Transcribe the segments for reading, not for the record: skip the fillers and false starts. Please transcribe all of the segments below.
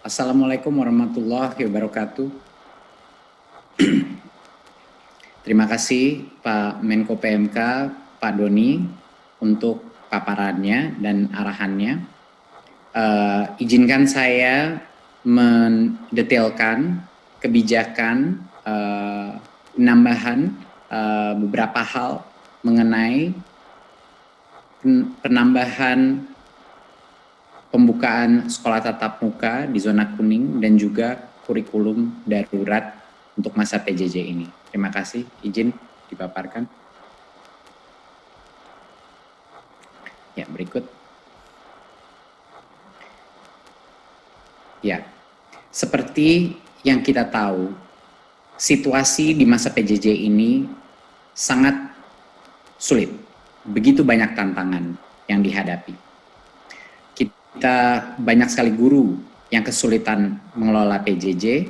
Assalamualaikum warahmatullahi wabarakatuh. Terima kasih Pak Menko PMK, Pak Doni, untuk paparannya dan arahannya. Izinkan saya mendetailkan kebijakan penambahan beberapa hal mengenai penambahan pembukaan sekolah tatap muka di zona kuning dan juga kurikulum darurat untuk masa PJJ ini. Terima kasih, izin dipaparkan. Ya, berikut. Ya, seperti yang kita tahu, situasi di masa PJJ ini sangat sulit. Begitu banyak tantangan yang dihadapi. Kita banyak sekali guru yang kesulitan mengelola PJJ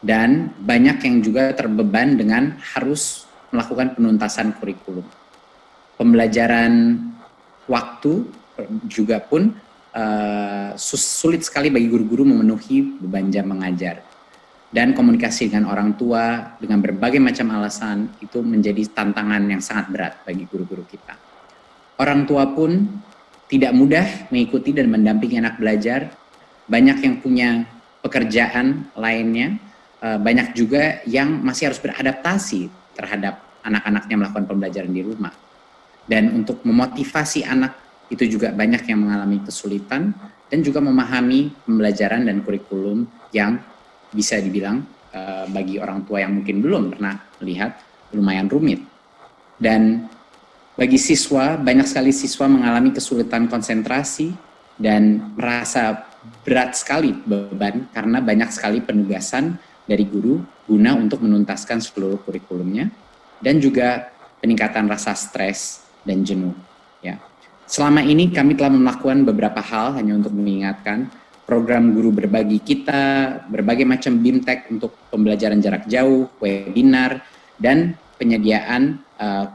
dan banyak yang juga terbeban dengan harus melakukan penuntasan kurikulum. Pembelajaran waktu juga pun sulit sekali bagi guru-guru memenuhi beban jam mengajar. Dan komunikasi dengan orang tua dengan berbagai macam alasan itu menjadi tantangan yang sangat berat bagi guru-guru kita. Orang tua pun tidak mudah mengikuti dan mendampingi anak belajar, banyak yang punya pekerjaan lainnya, banyak juga yang masih harus beradaptasi terhadap anak-anaknya melakukan pembelajaran di rumah. Dan untuk memotivasi anak itu juga banyak yang mengalami kesulitan dan juga memahami pembelajaran dan kurikulum yang bisa dibilang bagi orang tua yang mungkin belum pernah melihat lumayan rumit. Dan bagi siswa, banyak sekali siswa mengalami kesulitan konsentrasi dan merasa berat sekali beban karena banyak sekali penugasan dari guru guna untuk menuntaskan seluruh kurikulumnya dan juga peningkatan rasa stres dan jenuh. Ya. Selama ini kami telah melakukan beberapa hal hanya untuk mengingatkan program guru berbagi kita, berbagai macam BIMTEK untuk pembelajaran jarak jauh, webinar, dan penyediaan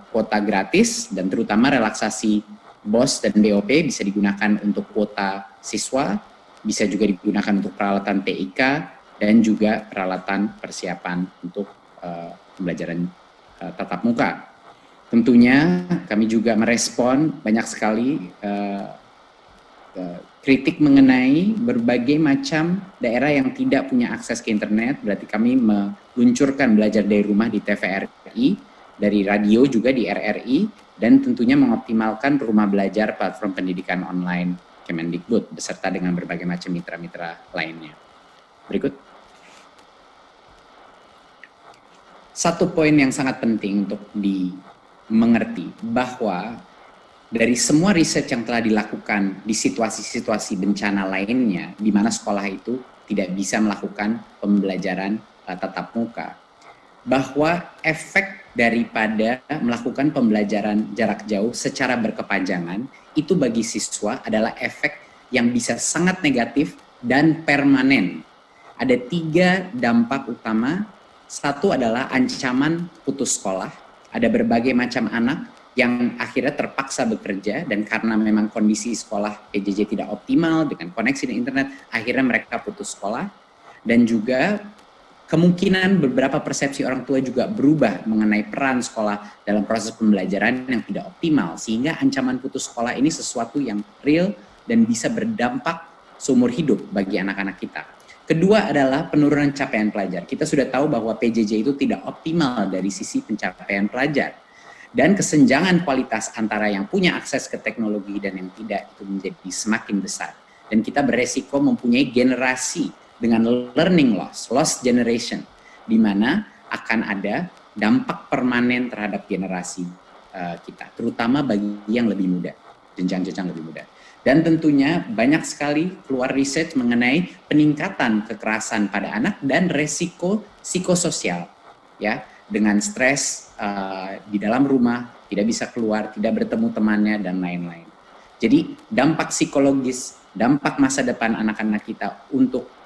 kuota gratis dan terutama relaksasi BOS dan BOP bisa digunakan untuk kuota siswa, bisa juga digunakan untuk peralatan PIK dan juga peralatan persiapan untuk pembelajaran tatap muka. Tentunya kami juga merespon banyak sekali kritik mengenai berbagai macam daerah yang tidak punya akses ke internet, berarti kami meluncurkan belajar dari rumah di TVRI, dari radio juga di RRI, dan tentunya mengoptimalkan rumah belajar platform pendidikan online Kemendikbud, beserta dengan berbagai macam mitra-mitra lainnya. Berikut. Satu poin yang sangat penting untuk dimengerti, bahwa dari semua riset yang telah dilakukan di situasi-situasi bencana lainnya, di mana sekolah itu tidak bisa melakukan pembelajaran tatap muka, bahwa efek daripada melakukan pembelajaran jarak jauh secara berkepanjangan itu bagi siswa adalah efek yang bisa sangat negatif dan permanen. Ada 3 dampak utama. Satu adalah ancaman putus sekolah. Ada berbagai macam anak yang akhirnya terpaksa bekerja dan karena memang kondisi sekolah PJJ tidak optimal dengan koneksi di internet, akhirnya mereka putus sekolah. Dan juga kemungkinan beberapa persepsi orang tua juga berubah mengenai peran sekolah dalam proses pembelajaran yang tidak optimal, sehingga ancaman putus sekolah ini sesuatu yang real dan bisa berdampak seumur hidup bagi anak-anak kita. Kedua adalah penurunan capaian pelajar. Kita sudah tahu bahwa PJJ itu tidak optimal dari sisi pencapaian pelajar. Dan kesenjangan kualitas antara yang punya akses ke teknologi dan yang tidak itu menjadi semakin besar. Dan kita beresiko mempunyai generasi dengan learning loss generation, di mana akan ada dampak permanen terhadap generasi kita, terutama bagi yang lebih muda, jenjang-jenjang lebih muda. Dan tentunya banyak sekali keluar riset mengenai peningkatan kekerasan pada anak dan resiko psikososial, ya, dengan stres di dalam rumah, tidak bisa keluar, tidak bertemu temannya, dan lain-lain. Jadi dampak psikologis, dampak masa depan anak-anak kita untuk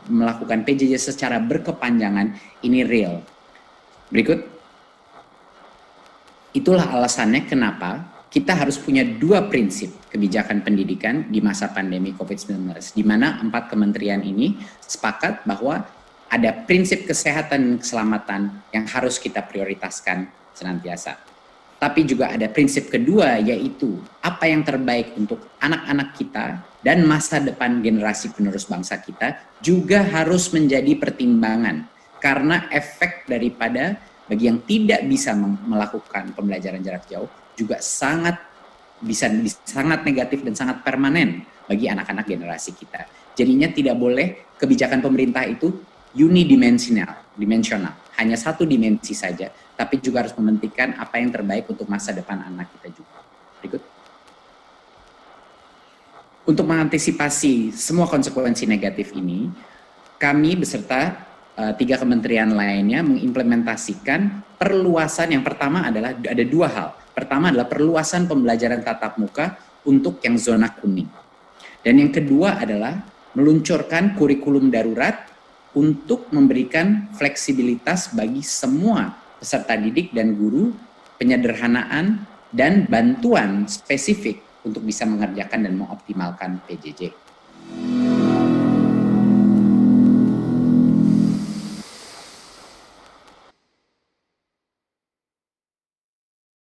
melakukan PJJ secara berkepanjangan ini real. Berikut. Itulah alasannya kenapa kita harus punya dua prinsip kebijakan pendidikan di masa pandemi COVID-19, di mana 4 kementerian ini sepakat bahwa ada prinsip kesehatan dan keselamatan yang harus kita prioritaskan senantiasa. Tapi juga ada prinsip kedua, yaitu apa yang terbaik untuk anak-anak kita dan masa depan generasi penerus bangsa kita juga harus menjadi pertimbangan. Karena efek daripada bagi yang tidak bisa melakukan pembelajaran jarak jauh juga sangat sangat negatif dan sangat permanen bagi anak-anak generasi kita. Jadinya tidak boleh kebijakan pemerintah itu unidimensional, hanya satu dimensi saja, tapi juga harus mementingkan apa yang terbaik untuk masa depan anak kita juga. Berikut. Untuk mengantisipasi semua konsekuensi negatif ini, kami beserta 3 kementerian lainnya mengimplementasikan perluasan. Yang pertama adalah ada 2 hal. Pertama adalah perluasan pembelajaran tatap muka untuk yang zona kuning. Dan yang kedua adalah meluncurkan kurikulum darurat untuk memberikan fleksibilitas bagi semua peserta didik dan guru, penyederhanaan dan bantuan spesifik untuk bisa mengerjakan dan mengoptimalkan PJJ.